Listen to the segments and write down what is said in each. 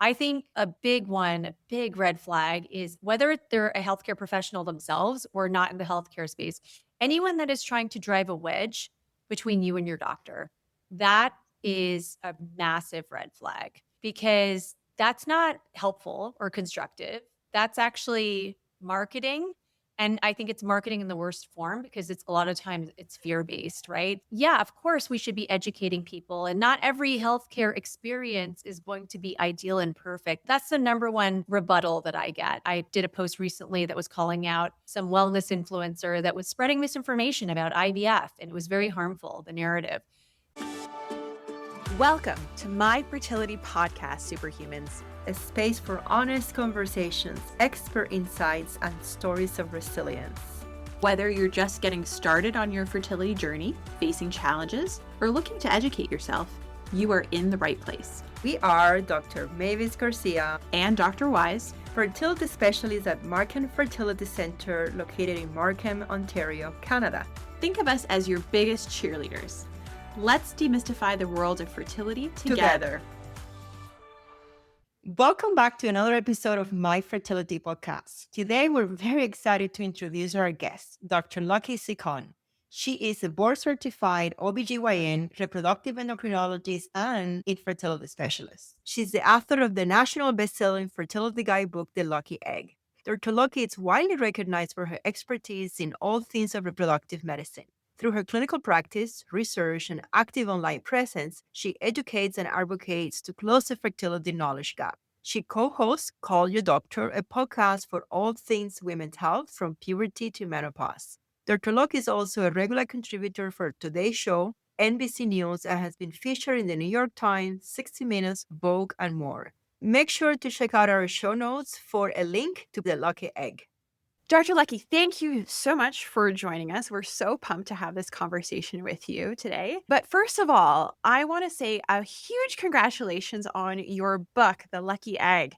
I think a big one, a big red flag is whether they're a healthcare professional themselves or not in the healthcare space. Anyone that is trying to drive a wedge between you and your doctor, that is a massive red flag because that's not helpful or constructive. That's actually marketing. And I think it's marketing in the worst form because it's a lot of times it's fear-based, right? Yeah, of course we should be educating people and not every healthcare experience is going to be ideal and perfect. That's the number one rebuttal that I get. I did a post recently that was calling out some wellness influencer that was spreading misinformation about IVF and it was very harmful, the narrative. Welcome to my fertility podcast, Superhumans. A space for honest conversations, expert insights, and stories of resilience. Whether you're just getting started on your fertility journey, facing challenges, or looking to educate yourself, you are in the right place. We are Dr. Mavis Garcia and Dr. Wise, fertility specialists at Markham Fertility Center located in Markham, Ontario, Canada. Think of us as your biggest cheerleaders. Let's demystify the world of fertility together. Welcome back to another episode of My Fertility Podcast. Today, we're very excited to introduce our guest, Dr. Lucky Sekhon. She is a board-certified OBGYN, reproductive endocrinologist, and infertility specialist. She's the author of the National Bestselling fertility guidebook, The Lucky Egg. Dr. Lucky is widely recognized for her expertise in all things of reproductive medicine. Through her clinical practice, research, and active online presence, she educates and advocates to close the fertility knowledge gap. She co-hosts Call Your Doctor, a podcast for all things women's health from puberty to menopause. Dr. Locke is also a regular contributor for Today Show NBC News and has been featured in the New York Times, 60 Minutes, Vogue, and more. Make sure to check out our show notes for a link to the Lucky Egg. Dr. Lucky, thank you so much for joining us. We're so pumped to have this conversation with you today. But first of all, I want to say a huge congratulations on your book, The Lucky Egg.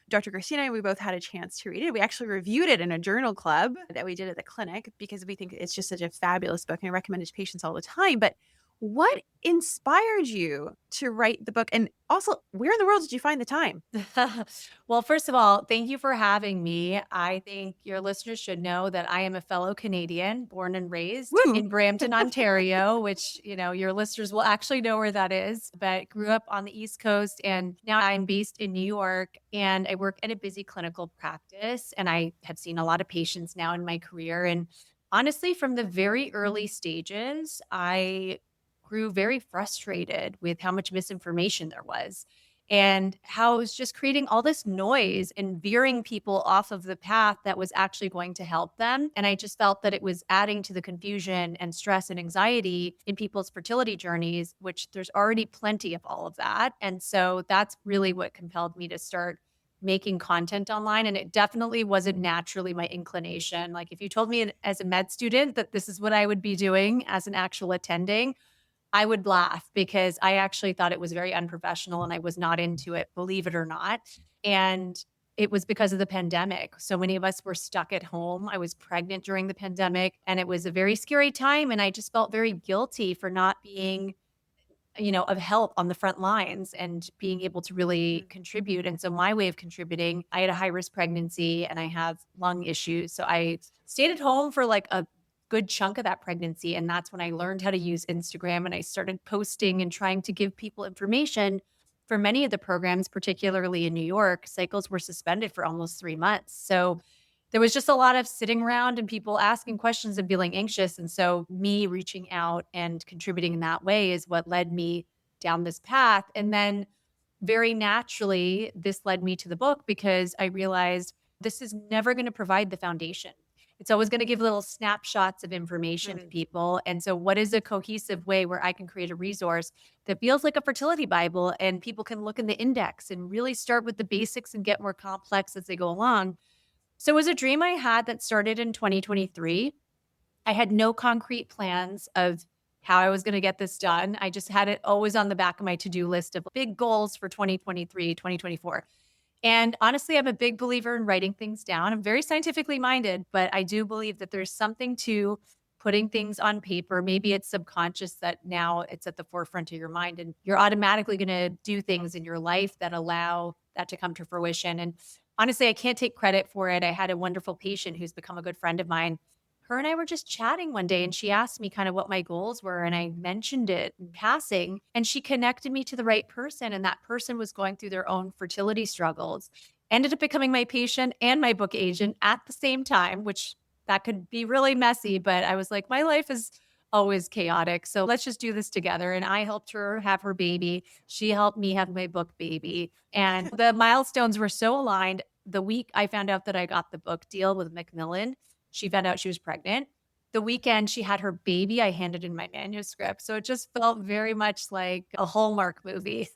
Dr. Christina and I, we both had a chance to read it. We actually reviewed it in a journal club that we did at the clinic because we think it's just such a fabulous book and I recommend it to patients all the time. But what inspired you to write the book? And also, where in the world did you find the time? Well, first of all, thank you for having me. I think your listeners should know that I am a fellow Canadian, born and raised in Brampton, Ontario, which, your listeners will actually know where that is, but grew up on the East Coast. And now I'm based in New York and I work at a busy clinical practice. And I have seen a lot of patients now in my career. And honestly, from the very early stages, I grew very frustrated with how much misinformation there was and how it was just creating all this noise and veering people off of the path that was actually going to help them. And I just felt that it was adding to the confusion and stress and anxiety in people's fertility journeys, which there's already plenty of all of that. And so that's really what compelled me to start making content online. And it definitely wasn't naturally my inclination. Like if you told me as a med student that this is what I would be doing as an actual attending, I would laugh because I actually thought it was very unprofessional and I was not into it, believe it or not. And it was because of the pandemic. So many of us were stuck at home. I was pregnant during the pandemic and it was a very scary time. And I just felt very guilty for not being, of help on the front lines and being able to really contribute. And so my way of contributing, I had a high risk pregnancy and I have lung issues. So I stayed at home for like a good chunk of that pregnancy. And that's when I learned how to use Instagram and I started posting and trying to give people information. For many of the programs, particularly in New York, cycles were suspended for almost 3 months. So there was just a lot of sitting around and people asking questions and feeling anxious. And so me reaching out and contributing in that way is what led me down this path. And then very naturally, this led me to the book because I realized this is never going to provide the foundation. It's always going to give little snapshots of information to people. And so what is a cohesive way where I can create a resource that feels like a fertility Bible and people can look in the index and really start with the basics and get more complex as they go along? So it was a dream I had that started in 2023. I had no concrete plans of how I was going to get this done. I just had it always on the back of my to-do list of big goals for 2023, 2024. And honestly, I'm a big believer in writing things down. I'm very scientifically minded, but I do believe that there's something to putting things on paper. Maybe it's subconscious that now it's at the forefront of your mind and you're automatically going to do things in your life that allow that to come to fruition. And honestly, I can't take credit for it. I had a wonderful patient who's become a good friend of mine. Her and I were just chatting one day and she asked me kind of what my goals were. And I mentioned it in passing and she connected me to the right person. And that person was going through their own fertility struggles, ended up becoming my patient and my book agent at the same time, which that could be really messy. But I was like, my life is always chaotic. So let's just do this together. And I helped her have her baby. She helped me have my book baby. And the milestones were so aligned. The week I found out that I got the book deal with Macmillan, she found out she was pregnant. The weekend she had her baby, I handed in my manuscript. So it just felt very much like a Hallmark movie.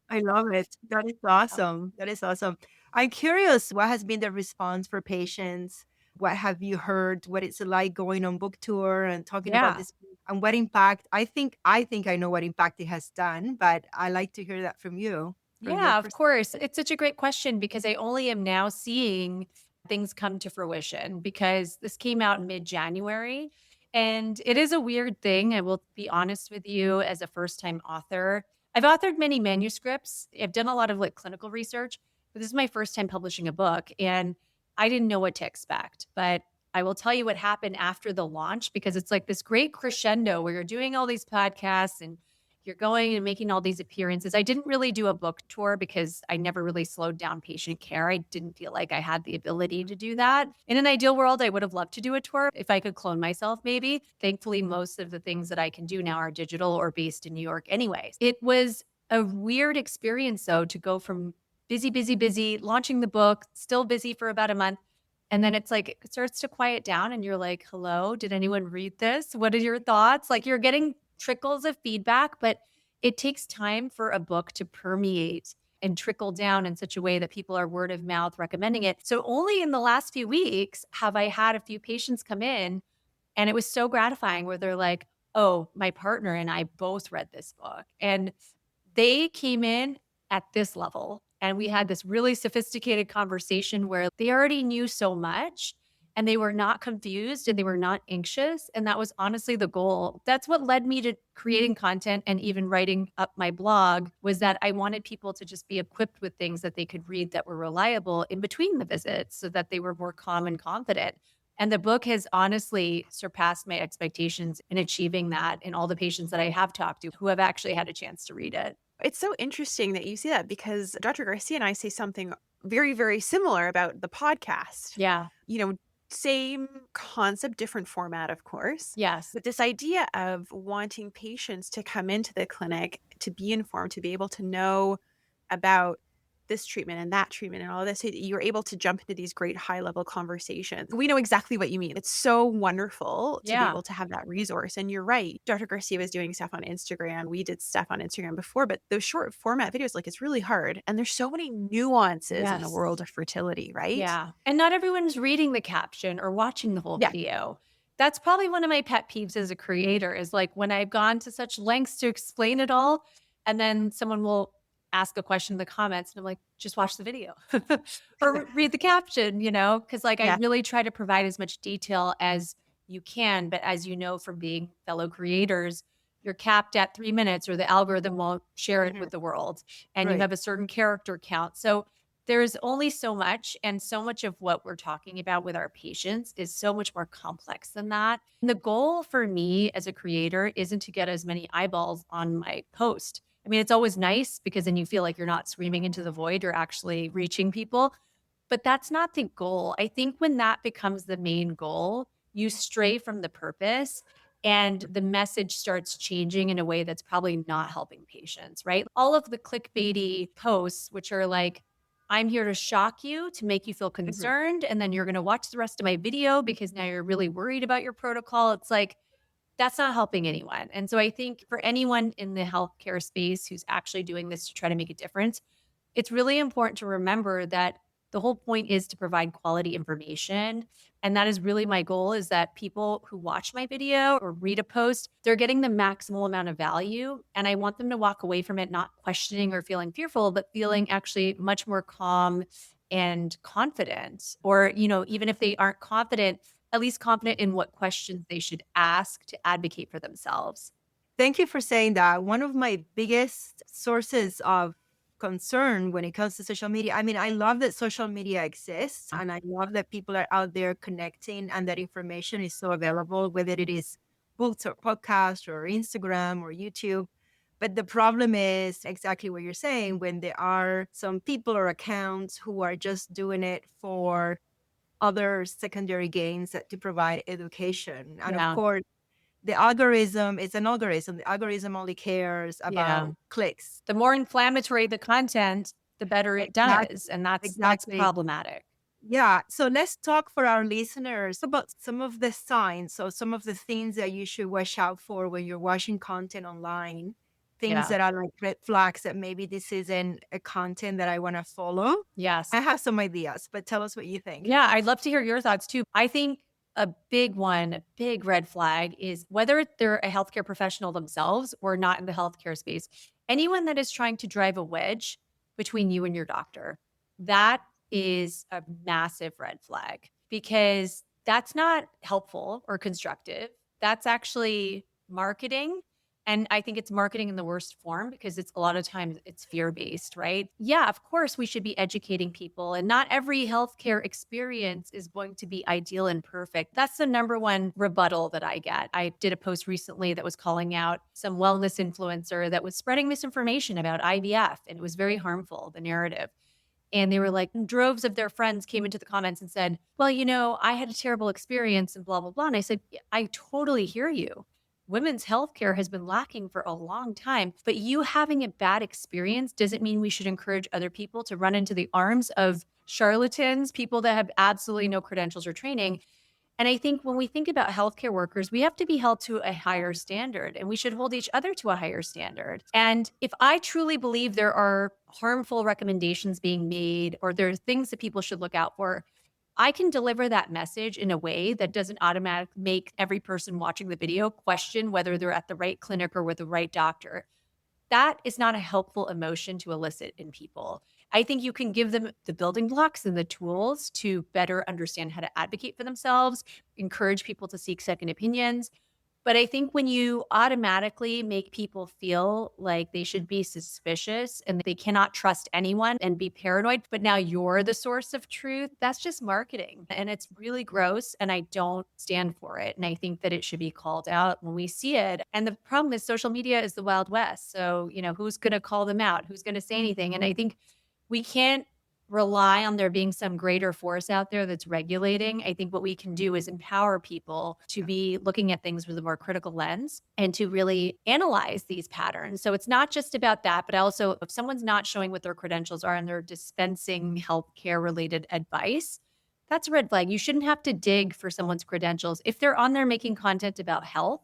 I love it. That is awesome. That is awesome. I'm curious, what has been the response for patients? What have you heard? What it's like going on book tour and talking about Yeah. this and what impact? I think I know what impact it has done, but I like to hear that from you. From your Yeah, of course. It's such a great question because I only am now seeing things come to fruition because this came out in mid-January. And it is a weird thing. I will be honest with you, as a first-time author. I've authored many manuscripts. I've done a lot of like clinical research, but this is my first time publishing a book. And I didn't know what to expect. But I will tell you what happened after the launch because it's like this great crescendo where you're doing all these podcasts and you're going and making all these appearances. I didn't really do a book tour because I never really slowed down patient care. I didn't feel like I had the ability to do that. In an ideal world, I would have loved to do a tour if I could clone myself, maybe. Thankfully, most of the things that I can do now are digital or based in New York anyways. It was a weird experience, though, to go from busy, busy, busy, launching the book, still busy for about a month. And then it's like, it starts to quiet down and you're like, hello, did anyone read this? What are your thoughts? Like you're getting trickles of feedback, but it takes time for a book to permeate and trickle down in such a way that people are word of mouth recommending it. So only in the last few weeks have I had a few patients come in and it was so gratifying where they're like, oh, my partner and I both read this book. And they came in at this level and we had this really sophisticated conversation where they already knew so much and they were not confused and they were not anxious. And that was honestly the goal. That's what led me to creating content and even writing up my blog was that I wanted people to just be equipped with things that they could read that were reliable in between the visits so that they were more calm and confident. And the book has honestly surpassed my expectations in achieving that in all the patients that I have talked to who have actually had a chance to read it. It's so interesting that you see that because Dr. Garcia and I say something very, very similar about the podcast. Yeah. Same concept, different format, of course. Yes. But this idea of wanting patients to come into the clinic to be informed, to be able to know about this treatment and that treatment and all of this, so you're able to jump into these great high-level conversations. We know exactly what you mean. It's so wonderful to be able to have that resource. And you're right. Dr. Garcia was doing stuff on Instagram. We did stuff on Instagram before, but those short format videos, like it's really hard. And there's so many nuances in the world of fertility, right? Yeah. And not everyone's reading the caption or watching the whole video. That's probably one of my pet peeves as a creator is like when I've gone to such lengths to explain it all, and then someone will ask a question in the comments and I'm like, just watch the video or read the caption, because like I really try to provide as much detail as you can. But as you know, from being fellow creators, you're capped at 3 minutes or the algorithm won't share it with the world and you have a certain character count. So there's only so much, and so much of what we're talking about with our patients is so much more complex than that. And the goal for me as a creator isn't to get as many eyeballs on my post. I mean, it's always nice because then you feel like you're not screaming into the void, you're actually reaching people. But that's not the goal. I think when that becomes the main goal, you stray from the purpose and the message starts changing in a way that's probably not helping patients, right? All of the clickbaity posts, which are like, I'm here to shock you, to make you feel concerned, and then you're going to watch the rest of my video because now you're really worried about your protocol. It's like, that's not helping anyone. And so I think for anyone in the healthcare space who's actually doing this to try to make a difference, it's really important to remember that the whole point is to provide quality information. And that is really my goal, is that people who watch my video or read a post, they're getting the maximal amount of value. And I want them to walk away from it not questioning or feeling fearful, but feeling actually much more calm and confident. Or, even if they aren't confident, at least confident in what questions they should ask to advocate for themselves. Thank you for saying that. One of my biggest sources of concern when it comes to social media. I mean, I love that social media exists, and I love that people are out there connecting and that information is so available, whether it is books or podcasts or Instagram or YouTube. But the problem is exactly what you're saying, when there are some people or accounts who are just doing it for other secondary gains to provide education. And of Yeah. course, the algorithm is an algorithm. The algorithm only cares Yeah. about clicks. The more inflammatory the content, the better it does. And that's Exactly. problematic. Yeah. So let's talk for our listeners about some of the signs. So some of the things that you should watch out for when you're watching content online. Things Yeah. that are like red flags that maybe this isn't a content that I want to follow. Yes. I have some ideas, but tell us what you think. Yeah, I'd love to hear your thoughts too. I think a big one, a big red flag is whether they're a healthcare professional themselves or not in the healthcare space. Anyone that is trying to drive a wedge between you and your doctor, that is a massive red flag because that's not helpful or constructive. That's actually marketing. And I think it's marketing in the worst form because it's a lot of times it's fear-based, right? Yeah, of course we should be educating people, and not every healthcare experience is going to be ideal and perfect. That's the number one rebuttal that I get. I did a post recently that was calling out some wellness influencer that was spreading misinformation about IVF, and it was very harmful, the narrative. And they were like, droves of their friends came into the comments and said, well, I had a terrible experience and blah, blah, blah. And I said, I totally hear you. Women's healthcare has been lacking for a long time, but you having a bad experience doesn't mean we should encourage other people to run into the arms of charlatans, people that have absolutely no credentials or training. And I think when we think about healthcare workers, we have to be held to a higher standard, and we should hold each other to a higher standard. And if I truly believe there are harmful recommendations being made, or there are things that people should look out for, I can deliver that message in a way that doesn't automatically make every person watching the video question whether they're at the right clinic or with the right doctor. That is not a helpful emotion to elicit in people. I think you can give them the building blocks and the tools to better understand how to advocate for themselves, encourage people to seek second opinions. But I think when you automatically make people feel like they should be suspicious and they cannot trust anyone and be paranoid, but now you're the source of truth, that's just marketing. And it's really gross. And I don't stand for it. And I think that it should be called out when we see it. And the problem is social media is the Wild West. So, who's going to call them out? Who's going to say anything? And I think we can't rely on there being some greater force out there that's regulating. I think what we can do is empower people to be looking at things with a more critical lens and to really analyze these patterns. So it's not just about that, but also if someone's not showing what their credentials are and they're dispensing healthcare related advice, that's a red flag. You shouldn't have to dig for someone's credentials. If they're on there making content about health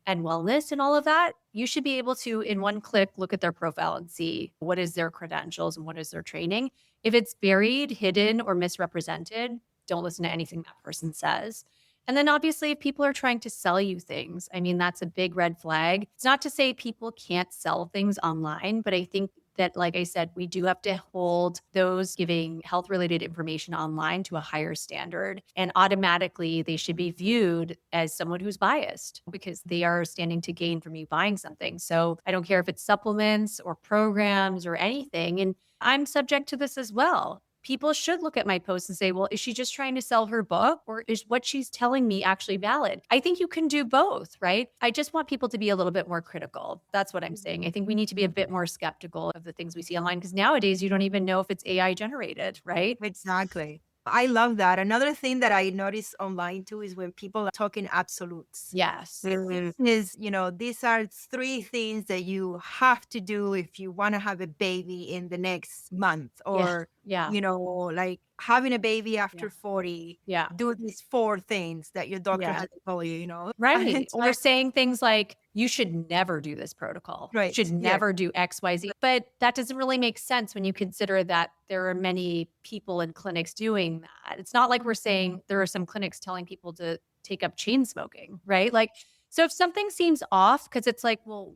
and wellness and all of that, you should be able to, in one click, look at their profile and see what is their credentials and what is their training. If it's buried, hidden, or misrepresented, don't listen to anything that person says. And then obviously, if people are trying to sell you things, I mean, that's a big red flag. It's not to say people can't sell things online, but I think that, like I said, we do have to hold those giving health-related information online to a higher standard. And automatically, they should be viewed as someone who's biased because they are standing to gain from you buying something. So I don't care if it's supplements or programs or anything. And I'm subject to this as well. People should look at my posts and say, well, is she just trying to sell her book, or is what she's telling me actually valid? I think you can do both, right? I just want people to be a little bit more critical. That's what I'm saying. I think we need to be a bit more skeptical of the things we see online because nowadays you don't even know if it's AI generated, right? Exactly. I love that. Another thing that I notice online too is when people are talking absolutes. Yes. Is, these are 3 things that you have to do if you want to have a baby in the next month, or, Yeah. like having a baby after Yeah. 40, Yeah. do these 4 things that your doctor Yeah. has to tell you, Right. And Or saying things like, you should never do this protocol. Right. You should Yeah. never do XYZ. But that doesn't really make sense when you consider that there are many people in clinics doing that. It's not like we're saying there are some clinics telling people to take up chain smoking, right? Like, so if something seems off, because it's like, well,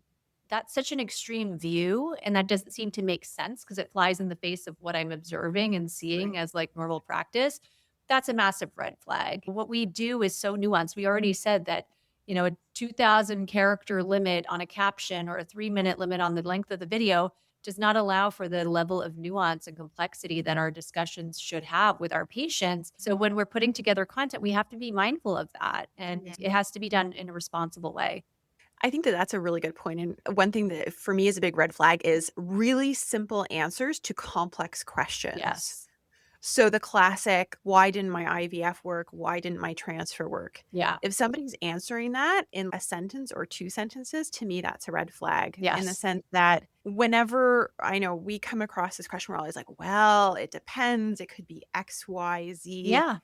that's such an extreme view and that doesn't seem to make sense because it flies in the face of what I'm observing and seeing as like normal practice, that's a massive red flag. What we do is so nuanced. We already said that, a 2,000 character limit on a caption or a 3-minute limit on the length of the video does not allow for the level of nuance and complexity that our discussions should have with our patients. So when we're putting together content, we have to be mindful of that. And it has to be done in a responsible way. I think that that's a really good point. And one thing that for me is a big red flag is really simple answers to complex questions. Yes. So the classic, why didn't my IVF work? Why didn't my transfer work? Yeah. If somebody's answering that in a sentence or 2 sentences, to me, that's a red flag. In the Yes. sense that whenever I know we come across this question, we're always like, well, it depends. It could be X, Y, Z. Yeah.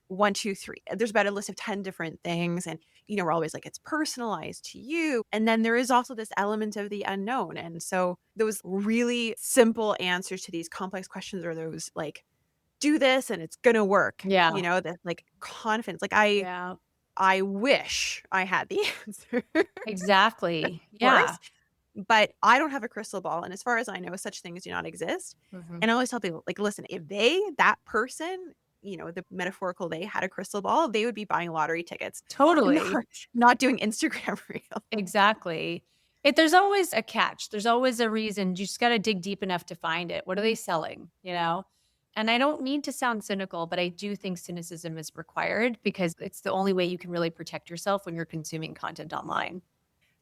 1, 2, 3. There's about a list of 10 different things. And, we're always like, it's personalized to you. And then there is also this element of the unknown. And so those really simple answers to these complex questions are those like, do this and it's going to work. Yeah. That like confidence. Like Yeah. I wish I had the answer. Exactly. Of Yeah. course. But I don't have a crystal ball. And as far as I know, such things do not exist. Mhm. And I always tell people, like, listen, if that person, the metaphorical they had a crystal ball, they would be buying lottery tickets. Totally. Not doing Instagram reels. Exactly. There's always a catch. There's always a reason. You just got to dig deep enough to find it. What are they selling? And I don't mean to sound cynical, but I do think cynicism is required because it's the only way you can really protect yourself when you're consuming content online.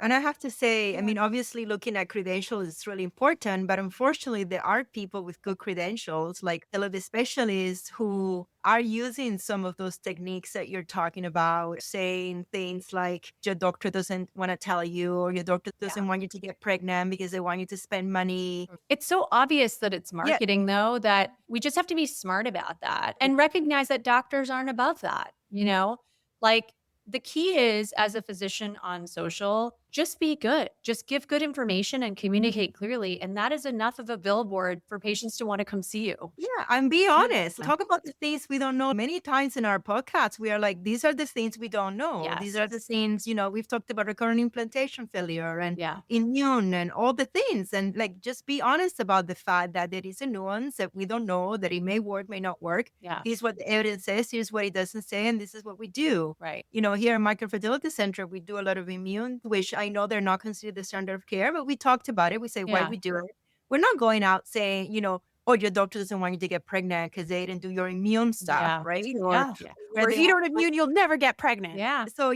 And I have to say, I mean, obviously looking at credentials is really important, but unfortunately there are people with good credentials, like fertility specialists who are using some of those techniques that you're talking about, saying things like your doctor doesn't want to tell you, or your doctor doesn't want you to get pregnant because they want you to spend money. It's so obvious that it's marketing, though, that we just have to be smart about that and recognize that doctors aren't above that, Like, the key is, as a physician on social, just be good. Just give good information and communicate clearly. And that is enough of a billboard for patients to want to come see you. Yeah, and be honest. Talk about the things we don't know. Many times in our podcast, we are like, these are the things we don't know. Yes. These are the things, we've talked about recurrent implantation failure and Yeah. immune and all the things. And like, just be honest about the fact that there is a nuance that we don't know, that it may work, may not work. Yeah. Here's what the evidence says, here's what it doesn't say, and this is what we do. Right. Here at Micro Fertility Center, we do a lot of immune, which I know they're not considered the standard of care, but we talked about it. We say why we do it. We're not going out saying, oh, your doctor doesn't want you to get pregnant because they didn't do your immune stuff, right? Or if you don't immune, you'll never get pregnant. Yeah. So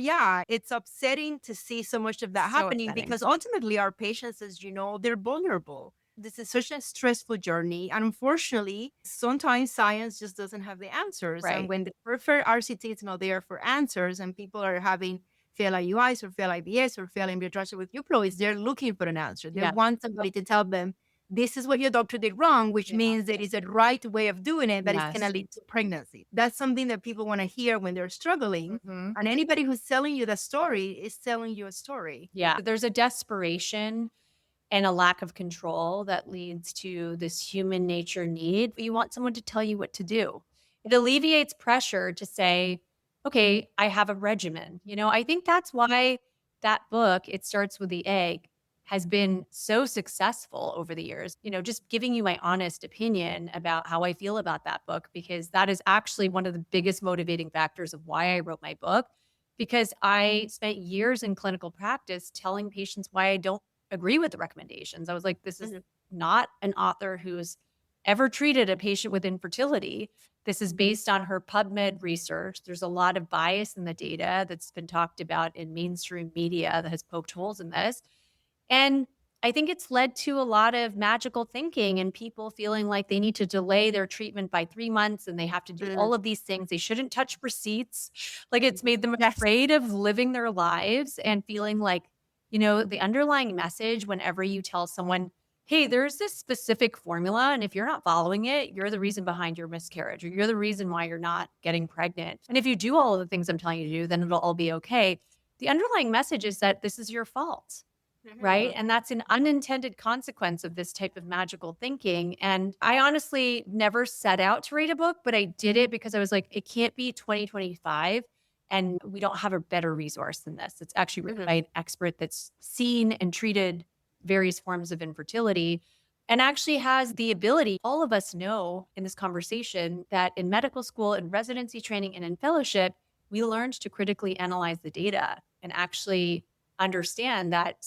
it's upsetting to see so much of that happening because ultimately our patients, as you know, they're vulnerable. This is such a stressful journey. And unfortunately, sometimes science just doesn't have the answers. Right. And when the preferred RCT is not there for answers and people are having failed IUIs or failed IBS or failed embryology with euploids, they're looking for an answer. They want somebody to tell them, this is what your doctor did wrong, which means there is a right way of doing it, but it's going to lead to pregnancy. That's something that people want to hear when they're struggling. Mm-hmm. And anybody who's selling you the story is telling you a story. Yeah. There's a desperation and a lack of control that leads to this human nature need. You want someone to tell you what to do. It alleviates pressure to say, okay, I have a regimen. I think that's why that book, It Starts with the Egg, has been so successful over the years. Just giving you my honest opinion about how I feel about that book, because that is actually one of the biggest motivating factors of why I wrote my book, because I spent years in clinical practice telling patients why I don't agree with the recommendations. I was like, this is not an author who's ever treated a patient with infertility. This is based on her PubMed research. There's a lot of bias in the data that's been talked about in mainstream media that has poked holes in this. And I think it's led to a lot of magical thinking and people feeling like they need to delay their treatment by 3 months and they have to do all of these things. They shouldn't touch receipts. Like, it's made them afraid of living their lives and feeling like, the underlying message whenever you tell someone, hey, there's this specific formula, and if you're not following it, you're the reason behind your miscarriage, or you're the reason why you're not getting pregnant. And if you do all of the things I'm telling you to do, then it'll all be okay. The underlying message is that this is your fault. Right. And that's an unintended consequence of this type of magical thinking. And I honestly never set out to write a book, but I did it because I was like, it can't be 2025 and we don't have a better resource than this. It's actually written by an expert that's seen and treated various forms of infertility and actually has the ability. All of us know in this conversation that in medical school, in residency training, and in fellowship, we learned to critically analyze the data and actually understand that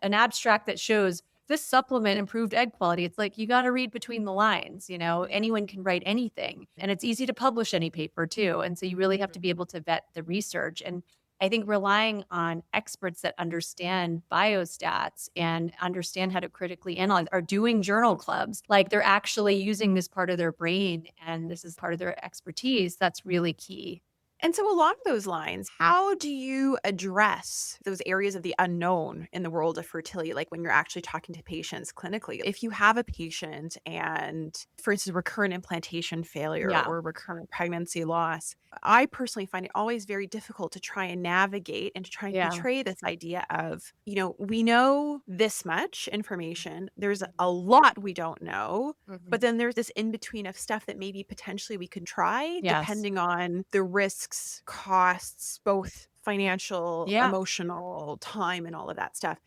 an abstract that shows this supplement improved egg quality. It's like, you got to read between the lines. Anyone can write anything, and it's easy to publish any paper too. And so you really have to be able to vet the research. And I think relying on experts that understand biostats and understand how to critically analyze, are doing journal clubs, like they're actually using this part of their brain and this is part of their expertise, that's really key. And so along those lines, how do you address those areas of the unknown in the world of fertility? Like when you're actually talking to patients clinically, if you have a patient and, for instance, recurrent implantation failure Yeah. or recurrent pregnancy loss, I personally find it always very difficult to try and navigate and to try and Yeah. portray this idea of, we know this much information. There's a lot we don't know. But then there's this in between of stuff that maybe potentially we could try, Yes. depending on the risks, costs, both financial, Yeah. emotional, time, and all of that stuff.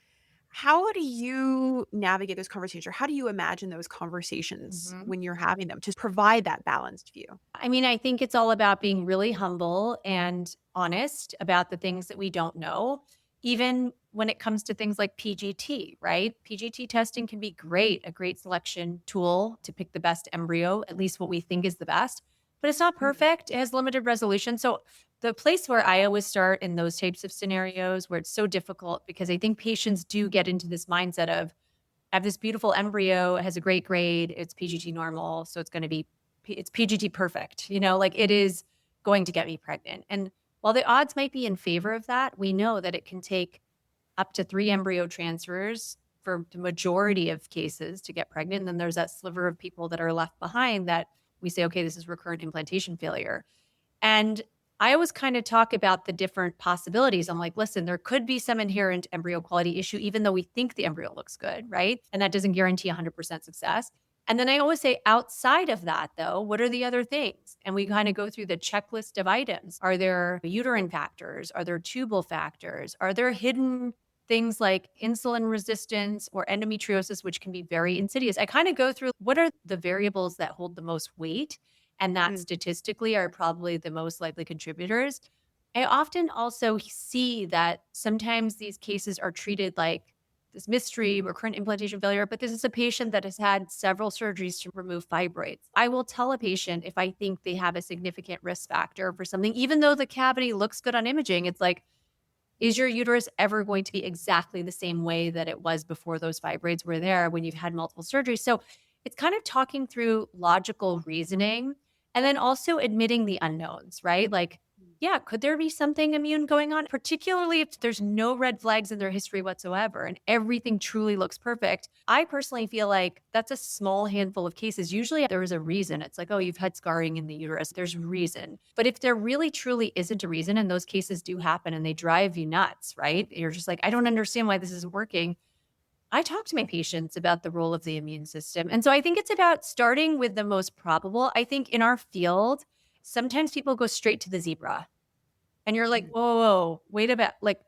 How do you navigate those conversations, or how do you imagine those conversations when you're having them to provide that balanced view? I mean, I think it's all about being really humble and honest about the things that we don't know, even when it comes to things like PGT, right? PGT testing can be great, a great selection tool to pick the best embryo, at least what we think is the best, but it's not perfect. It has limited resolution. So the place where I always start in those types of scenarios where it's so difficult, because I think patients do get into this mindset of, I have this beautiful embryo, it has a great grade, it's PGT normal, so it's PGT perfect, like it is going to get me pregnant. And while the odds might be in favor of that, we know that it can take up to 3 embryo transfers for the majority of cases to get pregnant. And then there's that sliver of people that are left behind that we say, okay, this is recurrent implantation failure. And I always kind of talk about the different possibilities. I'm like, listen, there could be some inherent embryo quality issue, even though we think the embryo looks good, right? And that doesn't guarantee 100% success. And then I always say, outside of that, though, what are the other things? And we kind of go through the checklist of items. Are there uterine factors? Are there tubal factors? Are there hidden things like insulin resistance or endometriosis, which can be very insidious? I kind of go through what are the variables that hold the most weight and that statistically are probably the most likely contributors. I often also see that sometimes these cases are treated like this mystery, recurrent implantation failure, but this is a patient that has had several surgeries to remove fibroids. I will tell a patient if I think they have a significant risk factor for something, even though the cavity looks good on imaging, it's like, is your uterus ever going to be exactly the same way that it was before those fibroids were there when you've had multiple surgeries? So it's kind of talking through logical reasoning and then also admitting the unknowns, right? Like, yeah, could there be something immune going on, particularly if there's no red flags in their history whatsoever and everything truly looks perfect? I personally feel like that's a small handful of cases. Usually there is a reason. It's like, oh, you've had scarring in the uterus. There's reason. But if there really truly isn't a reason, and those cases do happen and they drive you nuts, right? You're just like, I don't understand why this isn't working. I talk to my patients about the role of the immune system. And so I think it's about starting with the most probable. I think in our field, sometimes people go straight to the zebra and you're like, whoa, wait a bit. Like,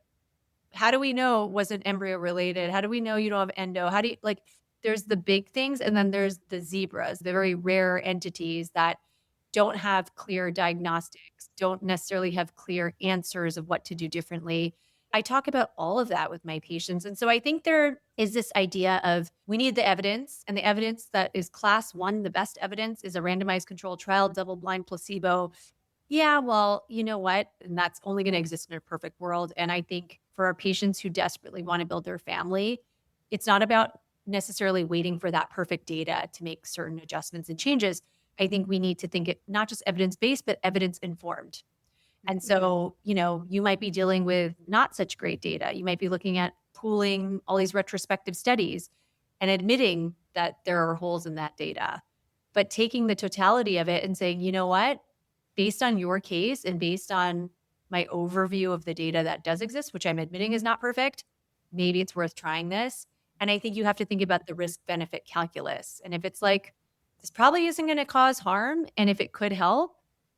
how do we know it wasn't embryo related? How do we know you don't have endo? How do you, like, there's the big things and then there's the zebras, the very rare entities that don't have clear diagnostics, don't necessarily have clear answers of what to do differently. I talk about all of that with my patients. And so I think there is this idea of we need the evidence, and the evidence that is class 1, the best evidence is a randomized controlled trial, double-blind placebo. Yeah, well, you know what? And that's only going to exist in a perfect world. And I think for our patients who desperately want to build their family, it's not about necessarily waiting for that perfect data to make certain adjustments and changes. I think we need to think it not just evidence-based, but evidence-informed. And so, you might be dealing with not such great data. You might be looking at pooling all these retrospective studies and admitting that there are holes in that data, but taking the totality of it and saying, you know what, based on your case and based on my overview of the data that does exist, which I'm admitting is not perfect, maybe it's worth trying this. And I think you have to think about the risk benefit calculus. And if it's like, this probably isn't going to cause harm, and if it could help,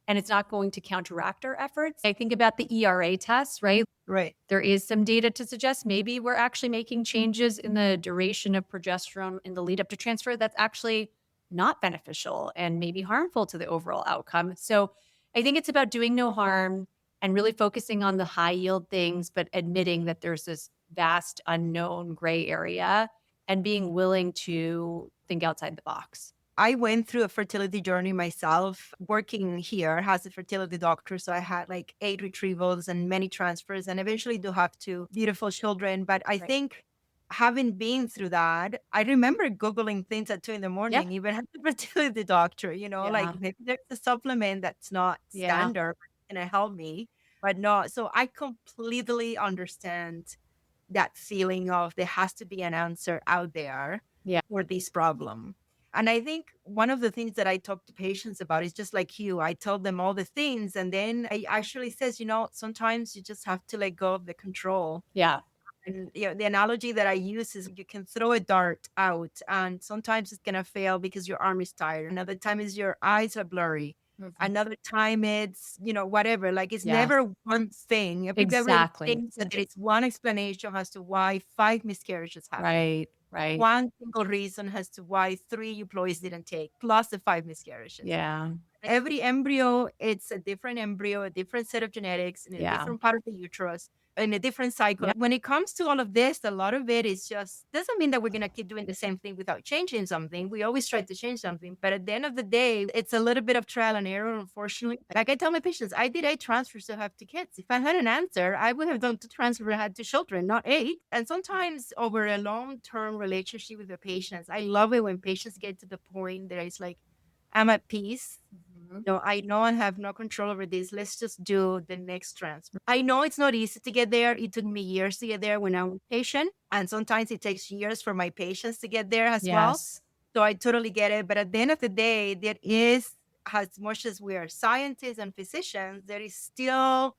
and it's not going to counteract our efforts. I think about the ERA tests, right? Right. There is some data to suggest maybe we're actually making changes in the duration of progesterone in the lead up to transfer that's actually not beneficial and maybe harmful to the overall outcome. So I think it's about doing no harm and really focusing on the high yield things, but admitting that there's this vast unknown gray area and being willing to think outside the box. I went through a fertility journey myself, working here as a fertility doctor. So I had like 8 retrievals and many transfers, and eventually do have 2 beautiful children. But I think having been through that, I remember Googling things at 2 in the morning, even as a fertility doctor, like maybe there's a supplement that's not standard, and it help me, but no. So I completely understand that feeling of there has to be an answer out there for this problem. And I think one of the things that I talk to patients about is just like you. I tell them all the things, and then I actually says, sometimes you just have to let go of the control. Yeah. And the analogy that I use is you can throw a dart out, and sometimes it's gonna fail because your arm is tired. Another time is your eyes are blurry. Another time it's, whatever. Like it's never one thing. Everybody thinks that there is one explanation as to why 5 miscarriages happen. Right. One single reason as to why 3 employees didn't take, plus the 5 miscarriages. Yeah. Every embryo, it's a different embryo, a different set of genetics, in a different part of the uterus, in a different cycle. When it comes to all of this, a lot of it is just, doesn't mean that we're going to keep doing the same thing without changing something. We always try to change something. But at the end of the day, it's a little bit of trial and error, unfortunately. Like I tell my patients, I did 8 transfers to have 2 kids. If I had an answer, I would have done 2 transfers and had 2 children, not 8. And sometimes over a long-term relationship with the patients, I love it when patients get to the point that it's like, I'm at peace. No, I know I have no control over this. Let's just do the next transfer. I know it's not easy to get there. It took me years to get there when I'm a patient. And sometimes it takes years for my patients to get there as well. So I totally get it. But at the end of the day, there is, as much as we are scientists and physicians, there is still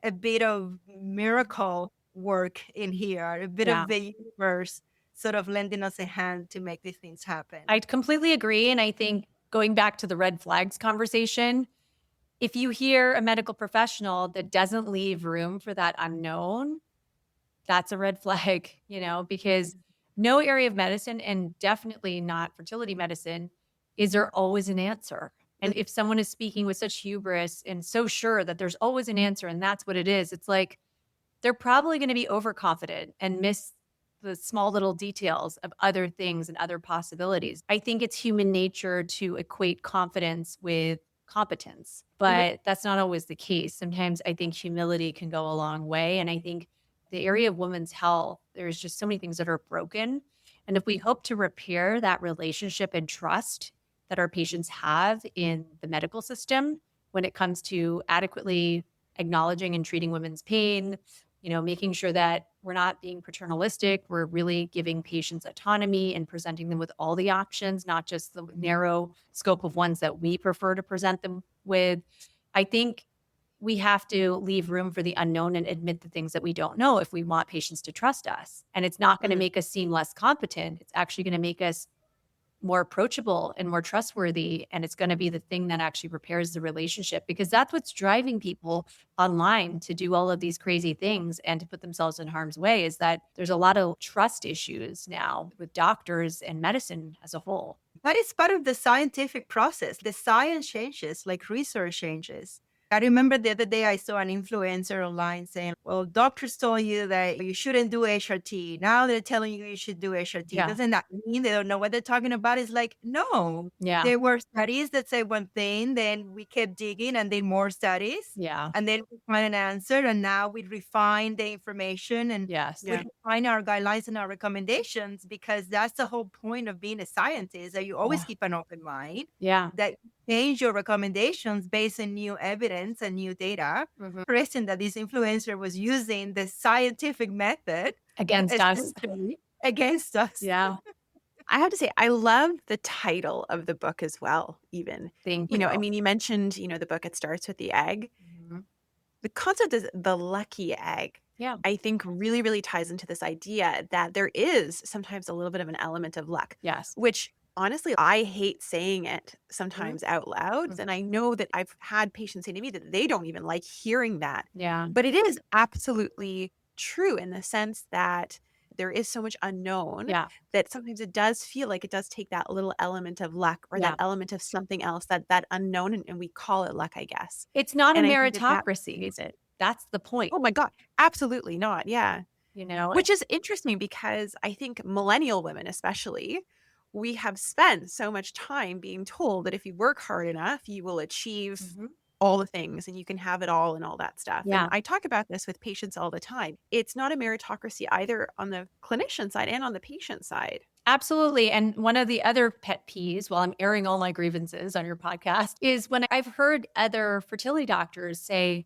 a bit of miracle work in here, a bit of the universe sort of lending us a hand to make these things happen. I completely agree. And I think going back to the red flags conversation, if you hear a medical professional that doesn't leave room for that unknown, that's a red flag, because no area of medicine, and definitely not fertility medicine, is there always an answer. And if someone is speaking with such hubris and so sure that there's always an answer and that's what it is, it's like they're probably going to be overconfident and miss the small little details of other things and other possibilities. I think it's human nature to equate confidence with competence, but that's not always the case. Sometimes I think humility can go a long way. And I think the area of women's health, there's just so many things that are broken. And if we hope to repair that relationship and trust that our patients have in the medical system when it comes to adequately acknowledging and treating women's pain, making sure that we're not being paternalistic, we're really giving patients autonomy and presenting them with all the options, not just the narrow scope of ones that we prefer to present them with. I think we have to leave room for the unknown and admit the things that we don't know if we want patients to trust us. And it's not going to make us seem less competent. It's actually going to make us more approachable and more trustworthy. And it's going to be the thing that actually repairs the relationship, because that's what's driving people online to do all of these crazy things and to put themselves in harm's way, is that there's a lot of trust issues now with doctors and medicine as a whole. That is part of the scientific process. The science changes, like research changes. I remember the other day I saw an influencer online saying, well, doctors told you that you shouldn't do HRT. Now they're telling you should do HRT. Doesn't that mean they don't know what they're talking about? It's like, no. There were studies that say one thing, then we kept digging and then more studies. And then we find an answer, and now we refine the information and we refine our guidelines and our recommendations, because that's the whole point of being a scientist, that you always keep an open mind. That change your recommendations based on new evidence and new data. Interesting that this influencer was using the scientific method against us. Against us. I have to say, I love the title of the book as well, even. Thank you. I mean, you mentioned, the book, it starts with the egg. The concept is the lucky egg. I think really, really ties into this idea that there is sometimes a little bit of an element of luck. Which honestly, I hate saying it sometimes out loud. And I know that I've had patients say to me that they don't even like hearing that. But it is absolutely true in the sense that there is so much unknown that sometimes it does feel like it does take that little element of luck or that element of something else, that unknown, and we call it luck, I guess. It's not a meritocracy, is it? That's the point. Oh my God. Absolutely not. Yeah. you know? Which is interesting because I think millennial women, especially, we have spent so much time being told that if you work hard enough, you will achieve Mhm. all the things and you can have it all and all that stuff. And Yeah. I talk about this with patients all the time. It's not a meritocracy either on the clinician side and on the patient side. Absolutely. And one of the other pet peeves, while I'm airing all my grievances on your podcast, is when I've heard other fertility doctors say,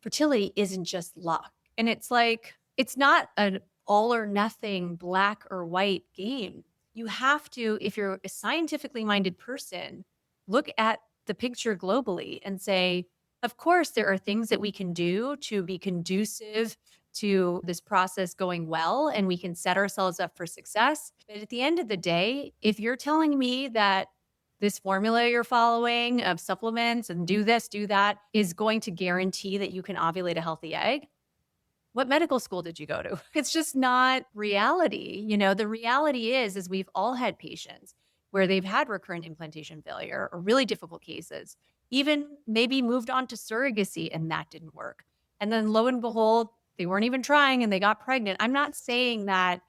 fertility isn't just luck. And it's like, it's not an all or nothing black or white game. You have to, if you're a scientifically minded person, look at the picture globally and say, of course, there are things that we can do to be conducive to this process going well, and we can set ourselves up for success. But at the end of the day, if you're telling me that this formula you're following of supplements and do this, do that is going to guarantee that you can ovulate a healthy egg, what medical school did you go to? It's just not reality. You know, the reality is we've all had patients where they've had recurrent implantation failure or really difficult cases, even maybe moved on to surrogacy and that didn't work. And then lo and behold, they weren't even trying and they got pregnant. I'm not saying that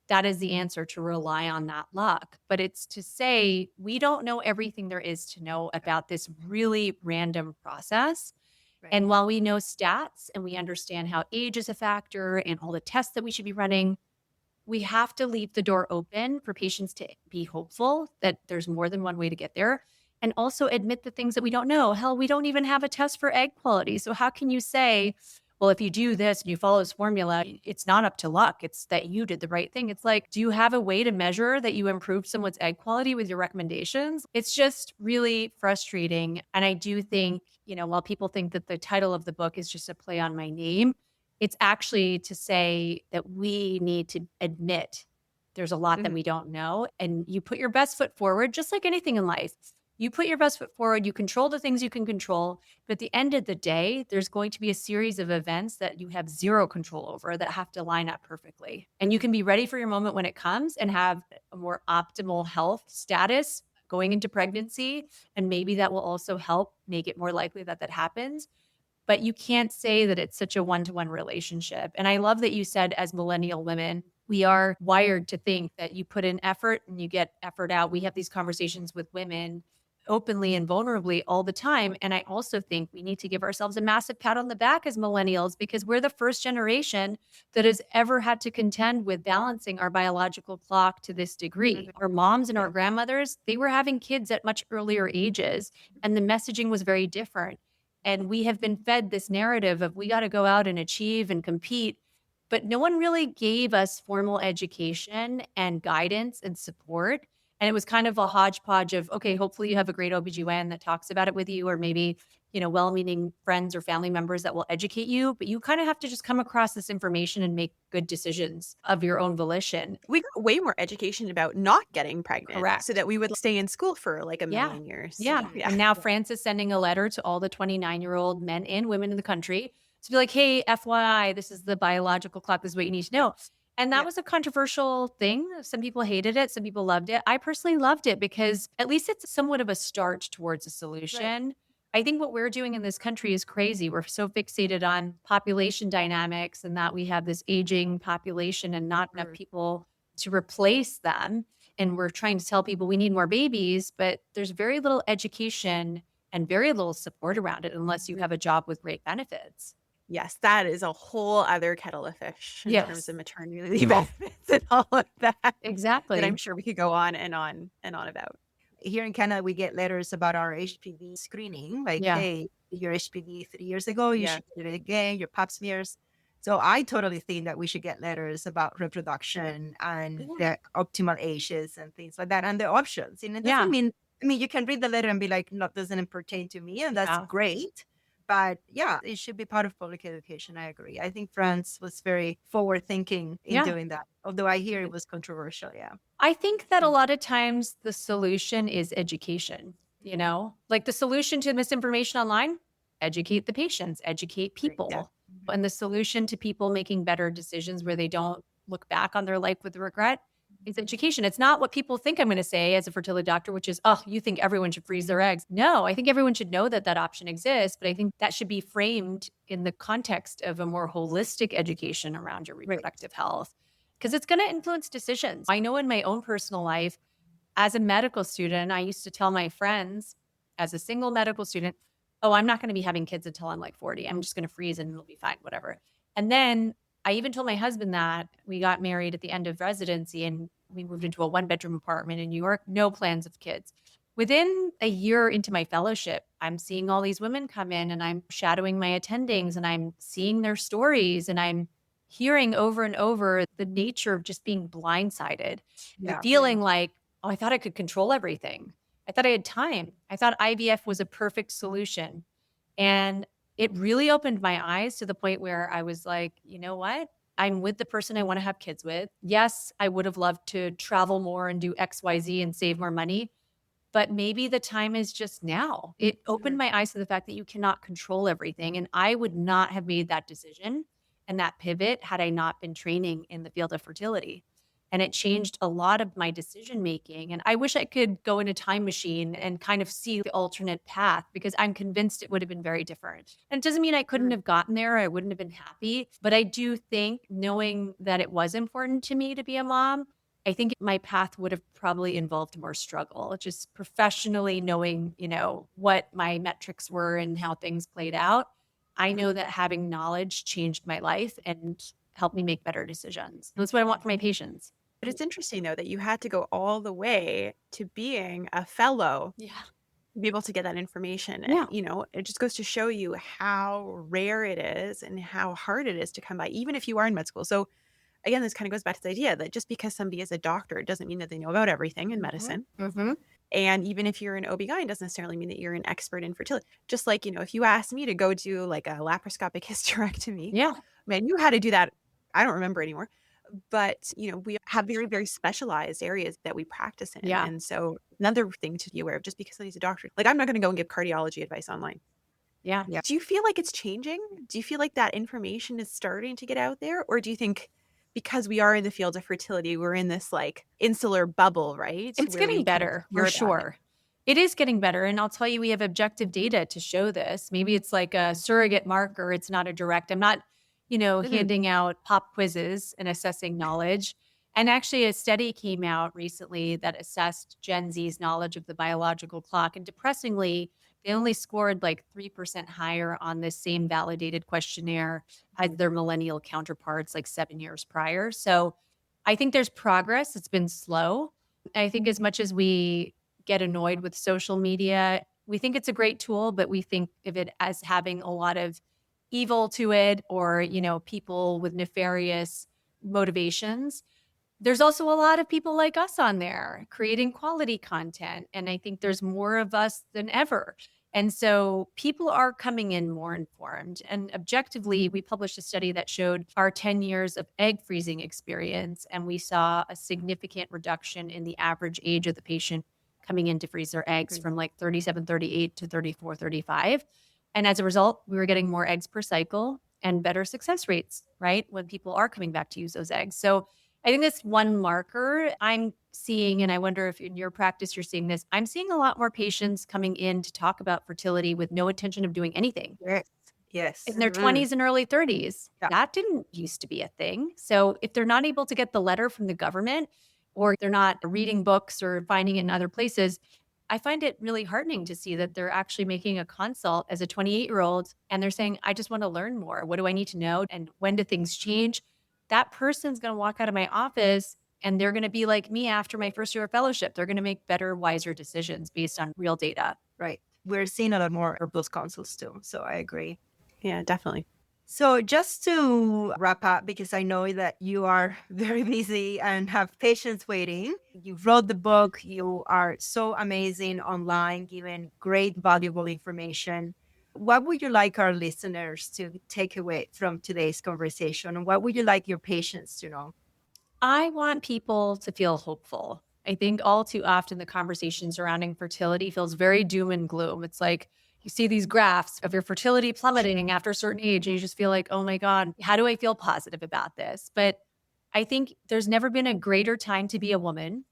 that is the answer to rely on that luck, but it's to say we don't know everything there is to know about this really random process. And while we know stats and we understand how age is a factor and all the tests that we should be running, we have to leave the door open for patients to be hopeful that there's more than one way to get there and also admit the things that we don't know. Hell, we don't even have a test for egg quality. So how can you say, well, if you do this and you follow this formula, it's not up to luck. It's that you did the right thing. It's like, do you have a way to measure that you improved someone's egg quality with your recommendations? It's just really frustrating. And I do think, you know, while people think that the title of the book is just a play on my name, it's actually to say that we need to admit there's a lot that we don't know. And you put your best foot forward, just like anything in life. You put your best foot forward, you control the things you can control. But at the end of the day, there's going to be a series of events that you have zero control over that have to line up perfectly. And you can be ready for your moment when it comes and have a more optimal health status going into pregnancy. And maybe that will also help make it more likely that that happens. But you can't say that it's such a one-to-one relationship. And I love that you said, as millennial women, we are wired to think that you put in effort and you get effort out. We have these conversations with women openly and vulnerably all the time. And I also think we need to give ourselves a massive pat on the back as millennials because we're the first generation that has ever had to contend with balancing our biological clock to this degree. Our moms and our grandmothers, they were having kids at much earlier ages, and the messaging was very different. And we have been fed this narrative of we got to go out and achieve and compete. But no one really gave us formal education and guidance and support. And it was kind of a hodgepodge of, okay, hopefully you have a great OBGYN that talks about it with you, or maybe, you know, well-meaning friends or family members that will educate you. But you kind of have to just come across this information and make good decisions of your own volition. We got way more education about not getting pregnant. Correct. So that we would stay in school for like a million years. Yeah. And now France is sending a letter to all the 29-year-old men and women in the country to be like, hey, FYI, this is the biological clock. This is what you need to know. And that was a controversial thing. Some people hated it. Some people loved it. I personally loved it because at least it's somewhat of a start towards a solution. Right. I think what we're doing in this country is crazy. We're so fixated on population dynamics and that we have this aging population and not enough people to replace them. And we're trying to tell people we need more babies, but there's very little education and very little support around it unless you have a job with great benefits. Yes, that is a whole other kettle of fish in terms of maternity leave Yes. benefits and all of that. Exactly. That I'm sure we could go on and on and on about. Here in Canada, we get letters about our HPV screening. Like, hey, your HPV 3 years ago, you should do it again, your pap smears. So I totally think that we should get letters about reproduction and the optimal ages and things like that and the options. And it doesn't mean, I mean, you can read the letter and be like, no, it doesn't pertain to me. And that's great. But yeah, it should be part of public education. I agree. I think France was very forward thinking in doing that. Although I hear it was controversial. Yeah. I think that a lot of times the solution is education, you know, like the solution to misinformation online, educate the patients, educate people. Yeah. And the solution to people making better decisions where they don't look back on their life with regret, is education. It's not what people think I'm going to say as a fertility doctor, which is, oh, you think everyone should freeze their eggs. No, I think everyone should know that that option exists, but I think that should be framed in the context of a more holistic education around your reproductive health, because it's going to influence decisions. I know in my own personal life, as a medical student, I used to tell my friends as a single medical student, oh, I'm not going to be having kids until I'm like 40. I'm just going to freeze and it'll be fine, whatever. And then I even told my husband that. We got married at the end of residency and we moved into a 1-bedroom apartment in New York, no plans of kids. Within a year into my fellowship, I'm seeing all these women come in and I'm shadowing my attendings and I'm seeing their stories and I'm hearing over and over the nature of just being blindsided and feeling like, oh, I thought I could control everything. I thought I had time. I thought IVF was a perfect solution. And it really opened my eyes to the point where I was like, you know what? I'm with the person I want to have kids with. Yes, I would have loved to travel more and do XYZ and save more money, but maybe the time is just now. It opened my eyes to the fact that you cannot control everything. And I would not have made that decision and that pivot had I not been training in the field of fertility. And it changed a lot of my decision making. And I wish I could go in a time machine and kind of see the alternate path, because I'm convinced it would have been very different. And it doesn't mean I couldn't have gotten there. I wouldn't have been happy. But I do think, knowing that it was important to me to be a mom, I think my path would have probably involved more struggle, just professionally knowing, what my metrics were and how things played out. I know that having knowledge changed my life and helped me make better decisions. That's what I want for my patients. But it's interesting, though, that you had to go all the way to being a fellow to be able to get that information. Yeah. And, it just goes to show you how rare it is and how hard it is to come by, even if you are in med school. So again, this kind of goes back to the idea that just because somebody is a doctor, it doesn't mean that they know about everything in medicine. And even if you're an OB/GYN, doesn't necessarily mean that you're an expert in fertility. Just like, if you asked me to go do like a laparoscopic hysterectomy, man, you had to do that. I don't remember anymore. But, we have very, very specialized areas that we practice in. Yeah. And so another thing to be aware of, just because somebody's a doctor, like I'm not going to go and give cardiology advice online. Yeah. Do you feel like it's changing? Do you feel like that information is starting to get out there? Or do you think because we are in the field of fertility, we're in this like insular bubble, right? It's getting better, for sure. It is getting better. And I'll tell you, we have objective data to show this. Maybe it's like a surrogate marker. It's not a direct. I'm not handing out pop quizzes and assessing knowledge. And actually, a study came out recently that assessed Gen Z's knowledge of the biological clock. And depressingly, they only scored like 3% higher on this same validated questionnaire as their millennial counterparts like 7 years prior. So I think there's progress. It's been slow. I think as much as we get annoyed with social media, we think it's a great tool, but we think of it as having a lot of evil to it, or, people with nefarious motivations. There's also a lot of people like us on there creating quality content. And I think there's more of us than ever. And so people are coming in more informed. And objectively, we published a study that showed our 10 years of egg freezing experience. And we saw a significant reduction in the average age of the patient coming in to freeze their eggs from like 37, 38 to 34, 35. And as a result, we were getting more eggs per cycle and better success rates, right? When people are coming back to use those eggs. So I think that's one marker I'm seeing, and I wonder if in your practice you're seeing this. I'm seeing a lot more patients coming in to talk about fertility with no intention of doing anything. Yes. In their 20s and early 30s. Yeah. That didn't used to be a thing. So if they're not able to get the letter from the government, or they're not reading books or finding it in other places, I find it really heartening to see that they're actually making a consult as a 28-year-old and they're saying, I just want to learn more. What do I need to know? And when do things change? That person's going to walk out of my office and they're going to be like me after my first year of fellowship. They're going to make better, wiser decisions based on real data. Right. We're seeing a lot more of those consults too. So I agree. Yeah, definitely. So just to wrap up, because I know that you are very busy and have patients waiting, you wrote the book, you are so amazing online, giving great, valuable information. What would you like our listeners to take away from today's conversation? And what would you like your patients to know? I want people to feel hopeful. I think all too often the conversation surrounding fertility feels very doom and gloom. It's like you see these graphs of your fertility plummeting after a certain age, and you just feel like, oh my God, how do I feel positive about this? But I think there's never been a greater time to be a woman.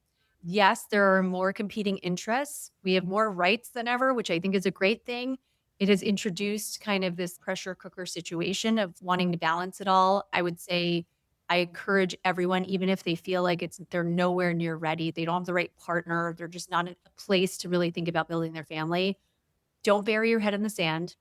Yes, there are more competing interests. We have more rights than ever, which I think is a great thing. It has introduced kind of this pressure cooker situation of wanting to balance it all. I would say I encourage everyone, even if they feel like they're nowhere near ready, they don't have the right partner, they're just not in a place to really think about building their family. Don't bury your head in the sand.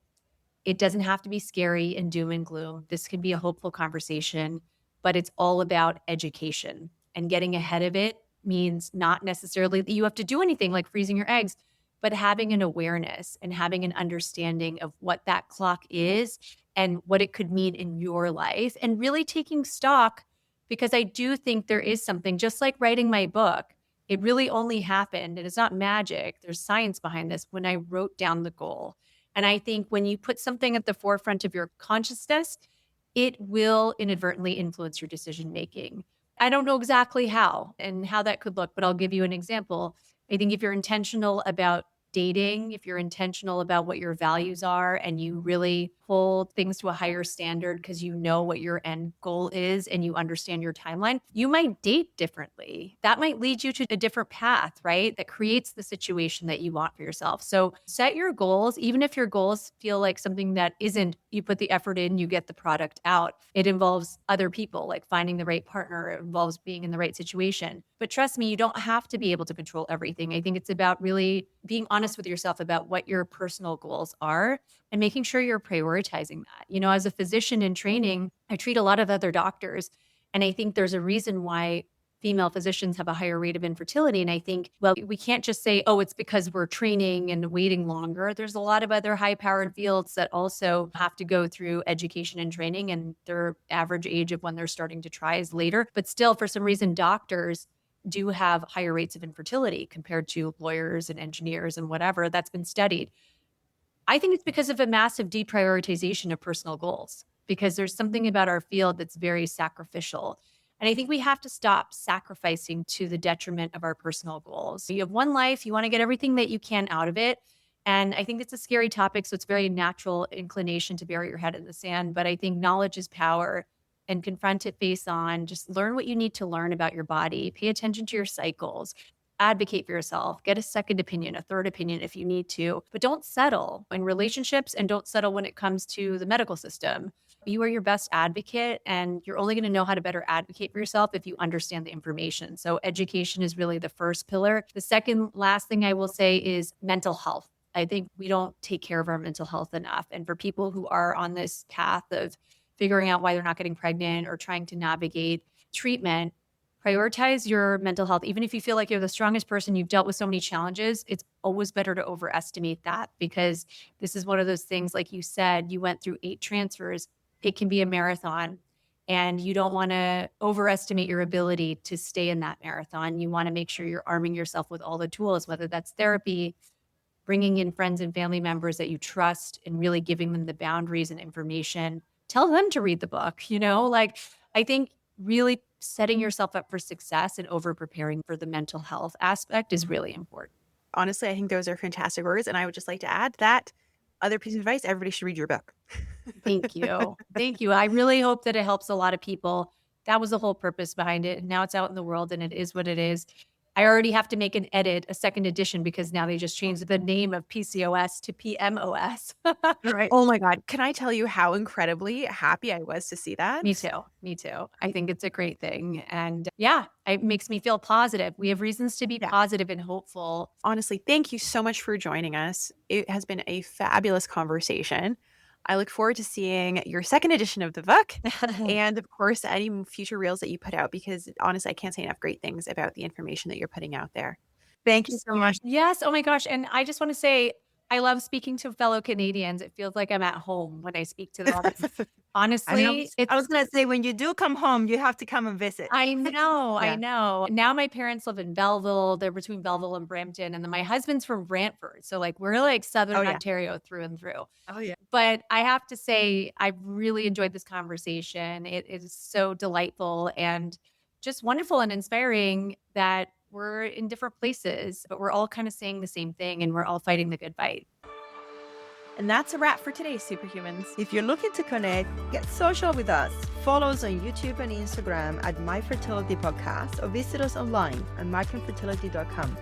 It doesn't have to be scary and doom and gloom. This can be a hopeful conversation, but it's all about education. And getting ahead of it means not necessarily that you have to do anything like freezing your eggs, but having an awareness and having an understanding of what that clock is and what it could mean in your life, and really taking stock, because I do think there is something, just like writing my book. It really only happened, and it's not magic. There's science behind this, when I wrote down the goal. And I think when you put something at the forefront of your consciousness, it will inadvertently influence your decision making. I don't know exactly how and how that could look, but I'll give you an example. I think if you're intentional about dating, if you're intentional about what your values are, and you really hold things to a higher standard because you know what your end goal is and you understand your timeline, you might date differently. That might lead you to a different path, right? That creates the situation that you want for yourself. So set your goals, even if your goals feel like something that isn't, you put the effort in, you get the product out. It involves other people, like finding the right partner. It involves being in the right situation. But trust me, you don't have to be able to control everything. I think it's about really being honest with yourself about what your personal goals are and making sure you're prioritizing that. You know, as a physician in training, I treat a lot of other doctors, and I think there's a reason why female physicians have a higher rate of infertility. And I think, well, we can't just say, oh, it's because we're training and waiting longer. There's a lot of other high-powered fields that also have to go through education and training, and their average age of when they're starting to try is later. But still, for some reason, doctors do have higher rates of infertility compared to lawyers and engineers and whatever. That's been studied. I think it's because of a massive deprioritization of personal goals, because there's something about our field that's very sacrificial. And I think we have to stop sacrificing to the detriment of our personal goals. You have one life, you want to get everything that you can out of it. And I think it's a scary topic, so it's very natural inclination to bury your head in the sand. But I think knowledge is power, and confront it face on. Just learn what you need to learn about your body. Pay attention to your cycles. Advocate for yourself. Get a second opinion, a third opinion if you need to. But don't settle in relationships, and don't settle when it comes to the medical system. You are your best advocate, and you're only going to know how to better advocate for yourself if you understand the information. So education is really the first pillar. The second last thing I will say is mental health. I think we don't take care of our mental health enough. And for people who are on this path of figuring out why they're not getting pregnant or trying to navigate treatment, prioritize your mental health. Even if you feel like you're the strongest person, you've dealt with so many challenges, it's always better to overestimate that, because this is one of those things, like you said, you went through 8 transfers. It can be a marathon, and you don't want to overestimate your ability to stay in that marathon. You want to make sure you're arming yourself with all the tools, whether that's therapy, bringing in friends and family members that you trust, and really giving them the boundaries and information. Tell them to read the book, like, I think really setting yourself up for success and over preparing for the mental health aspect is really important. Honestly, I think those are fantastic words. And I would just like to add that other piece of advice, everybody should read your book. Thank you. Thank you. I really hope that it helps a lot of people. That was the whole purpose behind it. And now it's out in the world, and it is what it is. I already have to make an edit, a second edition, because now they just changed the name of PCOS to PMOS. Right. Oh my God. Can I tell you how incredibly happy I was to see that? Me too. Me too. I think it's a great thing. And yeah, it makes me feel positive. We have reasons to be positive and hopeful. Honestly, thank you so much for joining us. It has been a fabulous conversation. I look forward to seeing your second edition of the book and, of course, any future reels that you put out, because honestly, I can't say enough great things about the information that you're putting out there. Thank you so much. Yes. Oh my gosh. And I just want to say, I love speaking to fellow Canadians. It feels like I'm at home when I speak to them. Honestly, I was going to say, when you do come home, you have to come and visit. I know. Yeah. I know. Now my parents live in Belleville. They're between Belleville and Brampton. And then my husband's from Brantford. So like we're like Southern Ontario through and through. Oh, yeah. But I have to say, I've really enjoyed this conversation. It is so delightful and just wonderful and inspiring that we're in different places, but we're all kind of saying the same thing, and we're all fighting the good fight. And that's a wrap for today, Superhumans. If you're looking to connect, get social with us. Follow us on YouTube and Instagram at My Fertility Podcast or visit us online at markinfertility.com.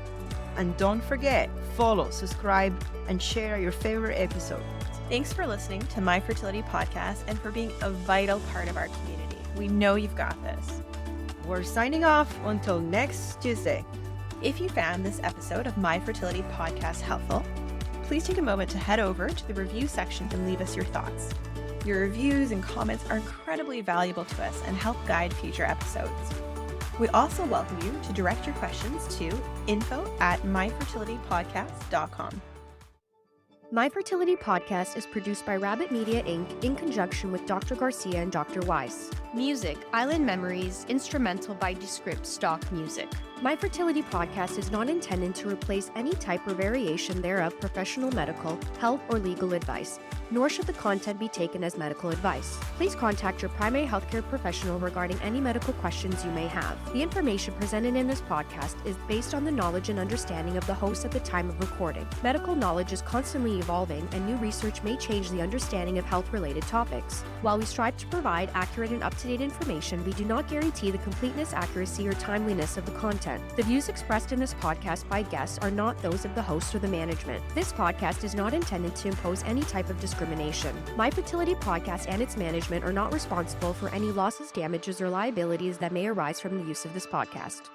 And don't forget, follow, subscribe, and share your favorite episode. Thanks for listening to My Fertility Podcast and for being a vital part of our community. We know you've got this. We're signing off until next Tuesday. If you found this episode of My Fertility Podcast helpful, please take a moment to head over to the review section and leave us your thoughts. Your reviews and comments are incredibly valuable to us and help guide future episodes. We also welcome you to direct your questions to info@myfertilitypodcast.com. My Fertility Podcast is produced by Rabbit Media Inc. in conjunction with Dr. Garcia and Dr. Weiss. Music, Island Memories, instrumental by Descript stock music. My Fertility Podcast is not intended to replace any type or variation thereof professional medical, health, or legal advice, nor should the content be taken as medical advice. Please contact your primary healthcare professional regarding any medical questions you may have. The information presented in this podcast is based on the knowledge and understanding of the host at the time of recording. Medical knowledge is constantly evolving, and new research may change the understanding of health-related topics. While we strive to provide accurate and up-to-date information, we do not guarantee the completeness, accuracy, or timeliness of the content. The views expressed in this podcast by guests are not those of the host or the management. This podcast is not intended to impose any type of discrimination. My Fertility Podcast and its management are not responsible for any losses, damages, or liabilities that may arise from the use of this podcast.